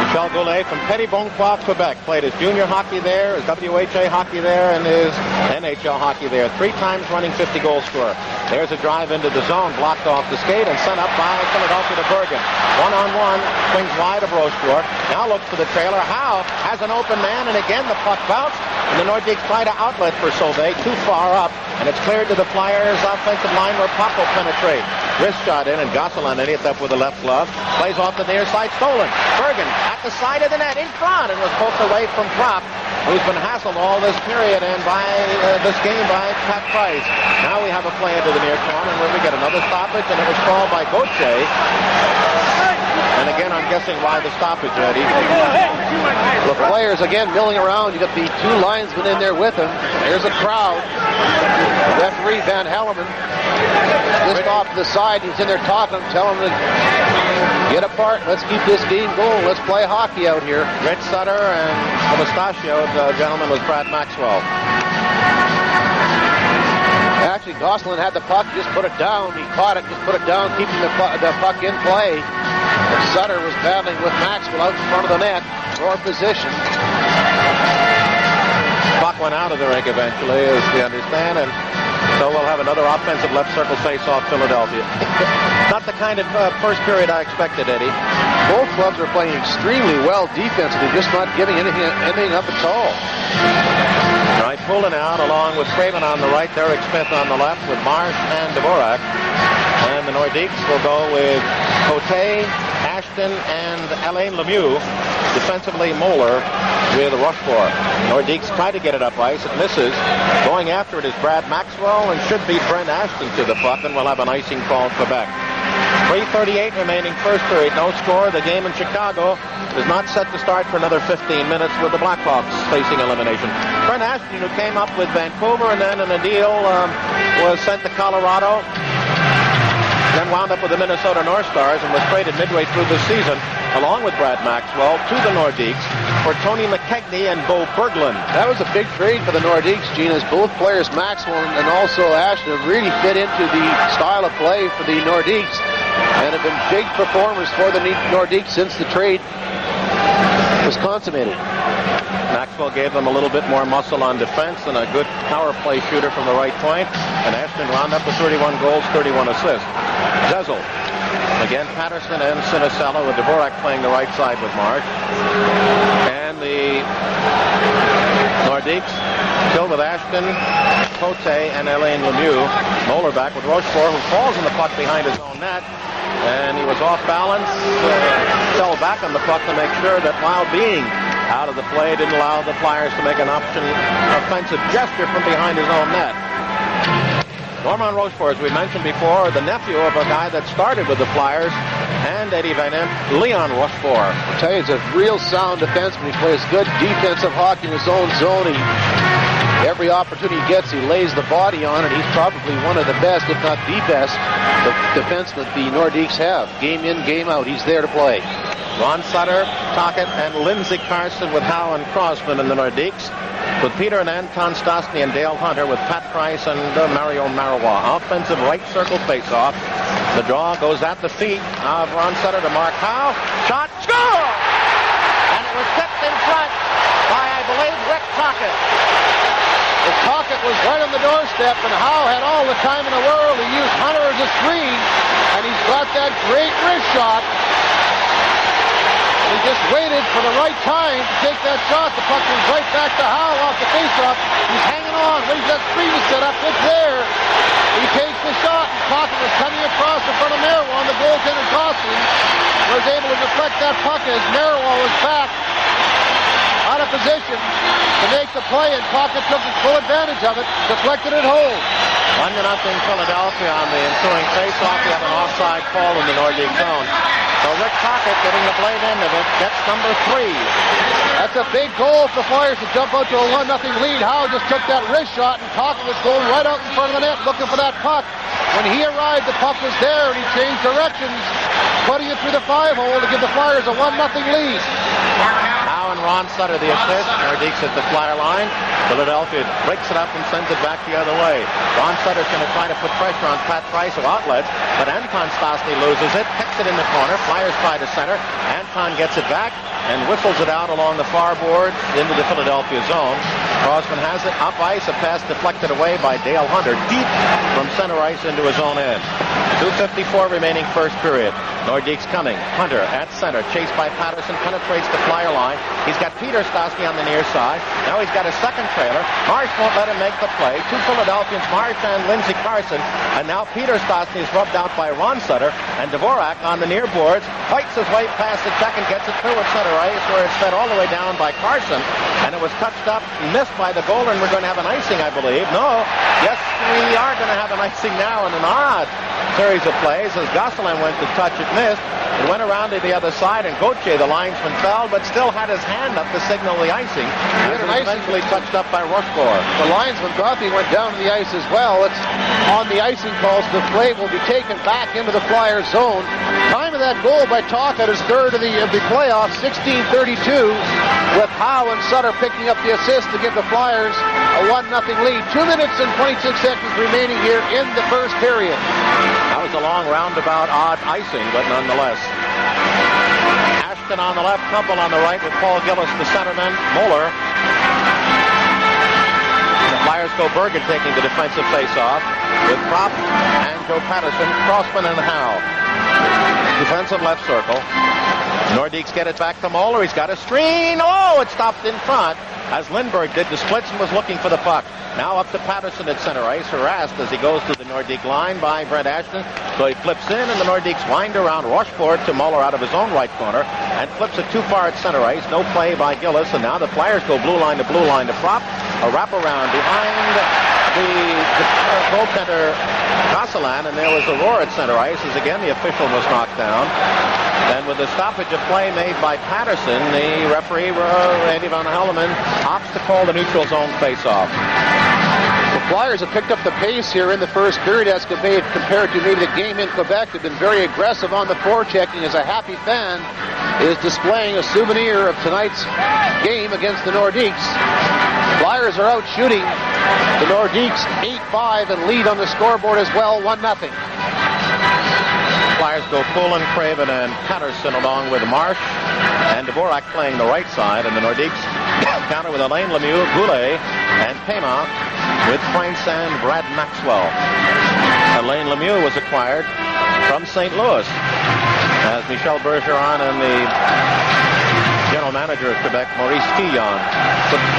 Michel Goulet from Petit-Bonnefoy, Quebec, played his junior hockey there, his WHA hockey there, and his NHL hockey there. 3 times running 50-goal scorer. There's a drive into the zone, blocked off the skate, and sent up by Philadelphia to Bergen. One-on-one, swings wide of Rochefort. Now looks to the trailer. Howe has an open man, and again the puck bounced, and the Nordiques try to outlet for Sauvé, too far up, and it's cleared to the Flyers' offensive line where Pop will penetrate. Wrist shot in, and Gosselin hit up with the left glove. Plays off the near side, stolen. Bergen at the side of the net, in front, and was poked away from Prop, who's been hassled all this period and by this game by Pat Price. Now we have a play into the near corner, where we get another stoppage, and it was called by Gauthier. And again, I'm guessing why the stoppage, Eddie. The players again milling around. You got the two linesmen in there with him. There's a crowd. Referee Van Helleman just off to the side. He's in there talking, telling them to get apart. Let's keep this game going. Let's play hockey out here. Rich Sutter and the mustachioed gentleman was Brad Maxwell. Actually, Gosselin had the puck, just put it down. He caught it, just put it down, keeping the puck in play. And Sutter was battling with Maxwell out in front of the net, for position. Puck went out of the rink eventually, as we understand, and so we'll have another offensive left circle face-off Philadelphia. Not the kind of first period I expected, Eddie. Both clubs are playing extremely well defensively, just not giving anything up at all. Right, Poulin out along with Craven on the right, Derek Smith on the left with Marsh and Dvorak. And the Nordiques will go with Cote, Ashton, and Alain Lemieux. Defensively, Moeller with Rochefort. Nordiques try to get it up ice. It misses. Going after it is Brad Maxwell and should be Brent Ashton to the puck, and we'll have an icing call Quebec. 3:38 remaining first period. No score. The game in Chicago is not set to start for another 15 minutes with the Blackhawks facing elimination. Brent Ashton, who came up with Vancouver and then in a deal was sent to Colorado, then wound up with the Minnesota North Stars and was traded midway through the season, along with Brad Maxwell, to the Nordiques for Tony McKegney and Bo Berglund. That was a big trade for the Nordiques, Gene, as both players, Maxwell and also Ashton, have really fit into the style of play for the Nordiques and have been big performers for the Nordiques since the trade was consummated. Maxwell gave them a little bit more muscle on defense and a good power play shooter from the right point, and Ashton wound up with 31 goals, 31 assists. Zezel. Again, Patterson and Sinisella with Dvorak playing the right side with Mark. And the Nordiques still with Ashton, Cote, and Alain Lemieux. Moeller back with Rochefort, who falls in the puck behind his own net. And he was off balance, fell back on the puck to make sure that while being out of the play, didn't allow the Flyers to make an offensive gesture from behind his own net. Norman Rochefort, as we mentioned before, the nephew of a guy that started with the Flyers and Eddie Van Impe, Leon Rochefort. I'll tell you, he's a real sound defenseman. He plays good defensive hockey in his own zone. Every opportunity he gets, he lays the body on it. He's probably one of the best, if not the best, defensemen the Nordiques have. Game in, game out, he's there to play. Ron Sutter, Tocchet, and Lindsey Carson with Howe and Crosman in the Nordiques, with Peter and Anton Stastny and Dale Hunter with Pat Price and Mario Marois. Offensive right circle faceoff. The draw goes at the feet of Ron Sutter to Mark Howe. Shot, score! And it was tipped in front by, I believe, Rick Tocchet. The Tocchet was right on the doorstep, and Howe had all the time in the world. He used Hunter as a screen, and he's got that great wrist shot. He just waited for the right time to take that shot. The puck was right back to Howe off the faceoff. He's hanging on. When he's got screen to set up, it's there. He takes the shot, and Tocchet was coming across in front of Marois. The goaltender Gosselin was able to deflect that puck as Marois was back out of position to make the play, and Tocchet took full advantage of it, deflected it home. 1-0 Philadelphia on the ensuing faceoff. We have an offside call in the Nordique zone. So Rick Tocchet getting the blade end of it, gets number 3. That's a big goal for the Flyers to jump out to a 1-0 lead. Howe just took that wrist shot, and Tocchet was going right out in front of the net looking for that puck. When he arrived, the puck was there, and he changed directions, putting it through the 5-hole to give the Flyers a 1-0 lead. Howe and Ron Sutter the assist. Nordiques at the Flyer line. Philadelphia breaks it up and sends it back the other way. Ron Sutter's going to try to put pressure on Pat Price of outlets, but Anton Stastny loses it, kicks it in the corner. Flyers try to center. Anton gets it back and whistles it out along the far boards into the Philadelphia zone. Crosman has it up ice, a pass deflected away by Dale Hunter deep from center ice into his own end. 2:54 remaining first period. Nordiques coming. Hunter at center, chased by Patterson, penetrates the Flyer line. He's got Peter Stastny on the near side. Now he's got a second trailer. Marsh won't let him make the play. 2 Philadelphians, Marsh and Lindsey Carson. And now Peter Stastny is rubbed out by Ron Sutter. And Dvorak on the near boards fights his way past the check and gets it through at center ice, where it's fed all the way down by Carson. And it was touched up, missed by the goaler, and we're going to have an icing, I believe. No. Yes, we are going to have an icing now in an odd series of plays as Gosselin went to touch it, missed. It went around to the other side, and Gauthier, the linesman, fell, but still had his hand up to signal the icing. It was eventually touched up by Rochefort. The linesman thought he went down to the ice as well. It's on the icing calls. The play will be taken back into the Flyers zone. Time of that goal by Talk at his third of the playoffs, 16:32, with Howe and Sutter picking up the assist to give the Flyers a 1-0 lead. 2 minutes and 26 seconds remaining here in the first period. That was a long roundabout odd icing, but nonetheless. Ashton on the left, Kumpel on the right with Paul Gillis, the centerman. Moeller. The Flyers go Bergen taking the defensive face-off with Propp and Joe Patterson, Crossman and Howe. Defensive left circle. Nordiques get it back to Moeller. He's got a screen. Oh, it stopped in front, as Lindbergh did. The Splitzen was looking for the puck. Now up to Patterson at center ice, harassed as he goes to the Nordique line by Brent Ashton. So he flips in, and the Nordiques wind around Rochefort to Moeller out of his own right corner, and flips it too far at center ice. No play by Gillis, and now the Flyers go blue line to Propp. A wraparound behind the goaltender Gosselin, and there was a roar at center ice as again the official was knocked down. And with the stoppage of play made by Patterson, the referee, Randy Van Helleman, opts to call the neutral zone face-off. The Flyers have picked up the pace here in the first period as compared to maybe the game in Quebec. They've been very aggressive on the forechecking as a happy fan is displaying a souvenir of tonight's game against the Nordiques. Flyers are out shooting the Nordiques 8-5 and lead on the scoreboard as well, 1-0. Flyers go Poulin, Craven, and Patterson along with Marsh and Dvorak playing the right side, and the Nordiques counter with Alain Lemieux, Goulet, and Paiement with Prince and Brad Maxwell. Alain Lemieux was acquired from St. Louis as Michel Bergeron and the general manager of Quebec, Maurice Fillon,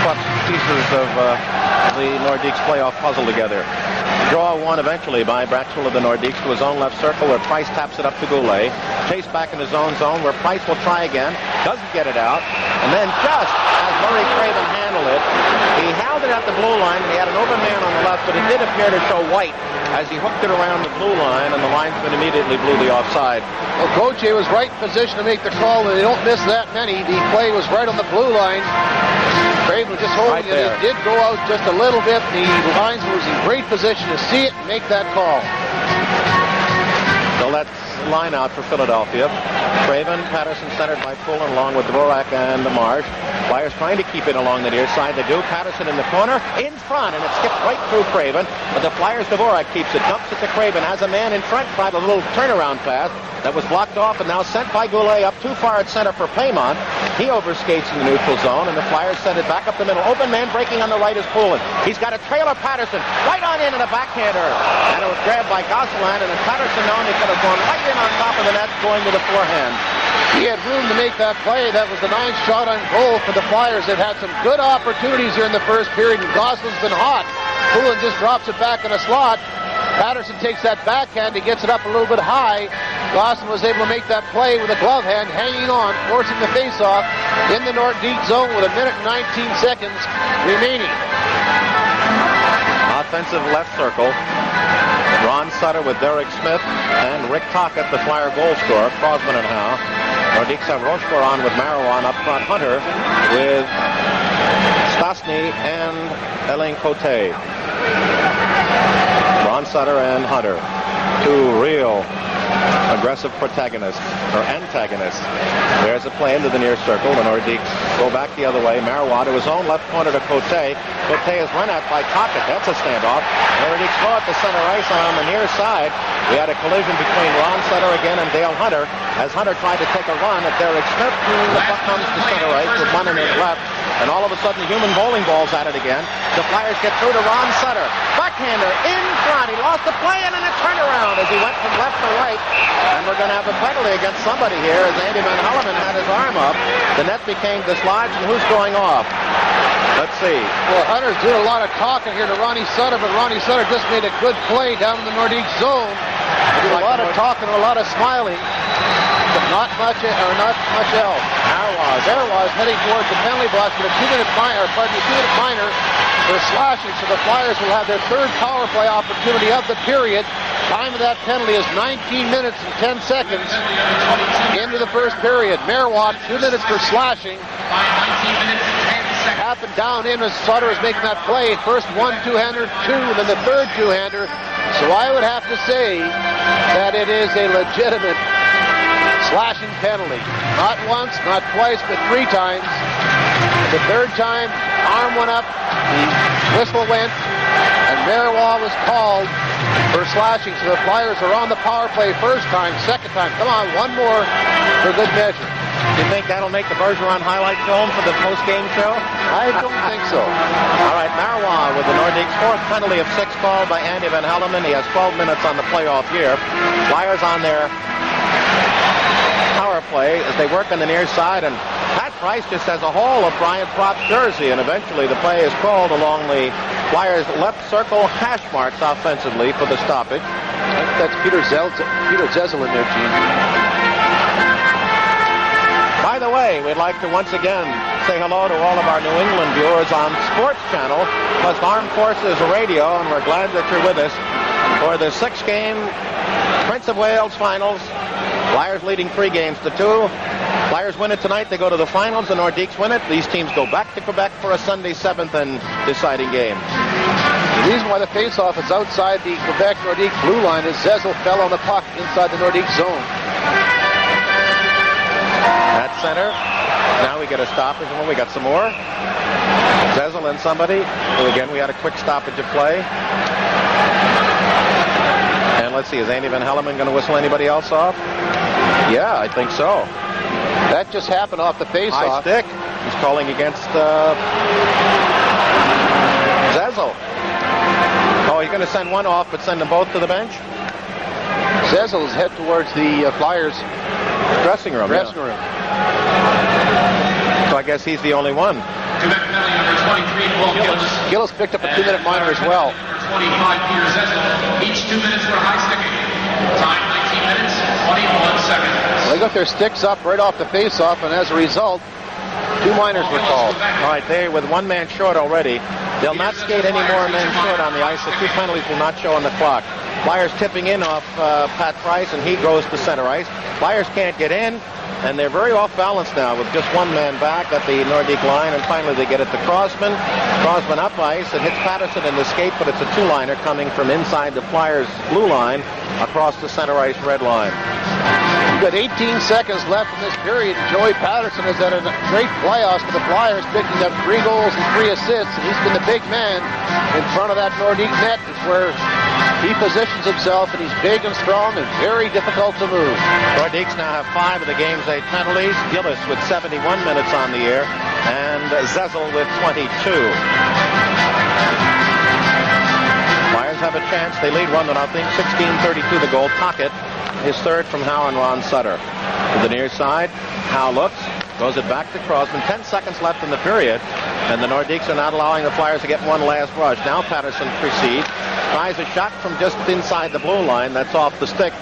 put pieces of the Nordiques playoff puzzle together. Draw won eventually by Braxwell of the Nordiques to his own left circle, where Price taps it up to Goulet. Chased back in his own zone, where Price will try again. Doesn't get it out. And then just as Murray Craven handled it, he held it at the blue line, and he had an open man on the left, but it did appear to show white as he hooked it around the blue line, and the linesman immediately blew the offside. Well, Gauthier was right in position to make the call, and they don't miss that many. The play was right on the blue line. Craven was just holding it. It did go out just a little bit. The linesman was in great position to see it and make that call. So that's line out for Philadelphia. Craven, Patterson centered by Poulin along with Dvorak and Marsh. Flyers trying to keep it along the near side. They do. Patterson in the corner, in front, and it skips right through Craven. But the Flyers, Dvorak keeps it, dumps it to Craven, has a man in front, tried a little turnaround pass that was blocked off and now sent by Goulet up too far at center for Paiement. He overskates in the neutral zone, and the Flyers send it back up the middle. Open man breaking on the right is Poulin. He's got a trailer Patterson right on in and a backhander. And it was grabbed by Gosselin, and then Patterson known he could have gone right in on top of the net, going to the forehand. He had room to make that play. That was the 9th shot on goal for the Flyers. They've had some good opportunities here in the first period, and Gosselin's been hot. Poulin just drops it back in a slot. Patterson takes that backhand. He gets it up a little bit high. Gosselin was able to make that play with a glove hand, hanging on, forcing the faceoff in the Nordique zone with 1 minute and 19 seconds remaining. Offensive left circle. Ron Sutter with Derek Smith and Rick Tocchet, the Flyer goal scorer, Crosman and Howe. Nordiques have Rochefort on with Marouin up front, Hunter with Stastny and Alain Cote. Ron Sutter and Hunter, two real aggressive protagonists, or antagonists. There's a play into the near circle. The Nordiques go back the other way. Marouin to his own left corner to Cote. Cote is run at by Tocchet. That's a standoff. Nordiques go at the center ice on the near side. We had a collision between Ron Sutter again and Dale Hunter as Hunter tried to take a run at Derek Smith. The puck comes to center ice with one in his left. And all of a sudden, human bowling ball's at it again. The Flyers get through to Ron Sutter. Backhander in front. He lost the play and then a turnaround as he went from left to right. And we're going to have a penalty against somebody here as Andy Van Helleman had his arm up. The net became dislodged, and who's going off? Let's see. Well, Hunter's doing a lot of talking here to Ronnie Sutter, but Ronnie Sutter just made a good play down in the Nordique zone. A lot of talking and a lot of smiling, but not much else. There was heading towards the penalty box with a 2-minute minor for slashing, so the Flyers will have their third power play opportunity of the period. Time of that penalty is 19 minutes and 10 seconds into the first period. Merwat, 2 minutes for slashing. Up and down in as Sutter is making that play. First one two-hander, two, then the third two-hander. So I would have to say that it is a legitimate slashing penalty. Not once, not twice, but 3 times. The third time, arm went up, the whistle went, and Merwat was called for slashing. So the Flyers are on the power play first time, second time. Come on, one more for good measure. Do you think that'll make the Bergeron highlight film for the post-game show? I don't think so. All right, Merwat with the Nordiques' 4th penalty of 6 called by Andy Van Hellemond. He has 12 minutes on the playoff year. Flyers on their power play as they work on the near side, and Pat Price just has a haul of Brian Propp's jersey, and eventually the play is called along the Flyers' left circle hash marks offensively for the stoppage. I think that's Peter Zezel in there, Gene. By the way, we'd like to once again say hello to all of our New England viewers on Sports Channel, plus Armed Forces Radio, and we're glad that you're with us for the 6-game Prince of Wales Finals. Flyers leading 3 games to 2. Flyers win it tonight, they go to the finals. The Nordiques win it. These teams go back to Quebec for a Sunday 7th and deciding game. The reason why the face-off is outside the Quebec Nordique blue line is Zezel fell on the puck inside the Nordique zone. At center. Now we get a stoppage, and we got some more. Zezel and somebody. And again, we had a quick stoppage of play. And let's see, is Andy Van Hellemond going to whistle anybody else off? Yeah, I think so. That just happened off the High face-off. stick. He's calling against Zezel. Oh, he's going to send one off, but send them both to the bench? Zezel's head towards the Flyers' dressing room. So I guess he's the only one. Quebec penalty number 23, Paul Gillis. Gillis picked up a 2-minute minor as well. 25, Peter Zezel. Each 2 minutes for high sticking. Time 19 minutes, 21 seconds. Well, they got their sticks up right off the face-off, and as a result, 2 minors were called. All right, they with 1 man short already. They'll not skate any more men short on the ice. The 2 penalties will not show on the clock. Flyers tipping in off Pat Price, and he goes to center ice. Flyers can't get in, and they're very off balance now with just 1 man back at the Nordique line, and finally they get it to Crosman. Crosman up ice. It hits Patterson in the skate, but it's a 2-liner coming from inside the Flyers' blue line across the center ice red line. We've got 18 seconds left in this period. Joey Patterson has had a great playoffs for the Flyers, picking up 3 goals and 3 assists, and he's been the big man in front of that Nordique net. It's where he positions himself, and he's big and strong and very difficult to move. Nordiques now have 5 of the game's 8 penalties. Gillis with 71 minutes on the air, and Zezel with 22. Flyers have a chance. They lead 1-0. 16-32 the goal. Tocchet, his 3rd from Howe and Ron Sutter. To the near side, Howe looks, throws it back to Crosman. 10 seconds left in the period, and the Nordiques are not allowing the Flyers to get one last rush. Now Patterson proceeds, tries a shot from just inside the blue line. That's off the stick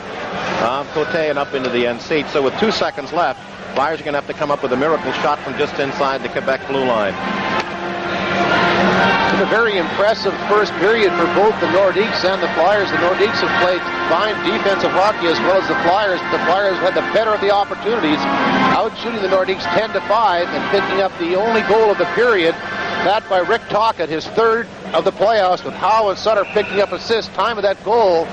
of Cote and up into the end seat. So with 2 seconds left, Flyers are going to have to come up with a miracle shot from just inside the Quebec blue line. It's been a very impressive first period for both the Nordiques and the Flyers. The Nordiques have played fine defensive hockey as well as the Flyers, but the Flyers had the better of the opportunities, out-shooting the Nordiques 10-5 and picking up the only goal of the period, that by Rick Tocchet, his 3rd of the playoffs, with Howe and Sutter picking up assists. Time of that goal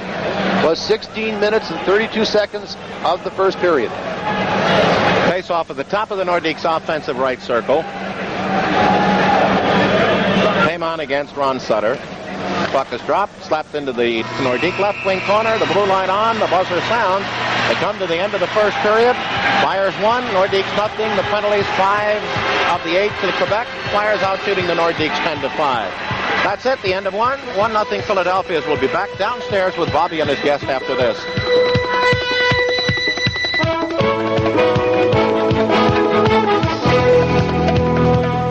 was 16 minutes and 32 seconds of the first period. Face off at the top of the Nordiques' offensive right circle. Came on against Ron Sutter. Puck is dropped, slapped into the Nordique left wing corner. The blue line on, the buzzer sounds. They come to the end of the first period. Flyers 1, Nordiques nothing. The penalties 5 of the 8 to the Quebec. Flyers out shooting the Nordiques 10-5. That's it, the end of 1. 1-0 Philadelphia. We'll be back downstairs with Bobby and his guest after this.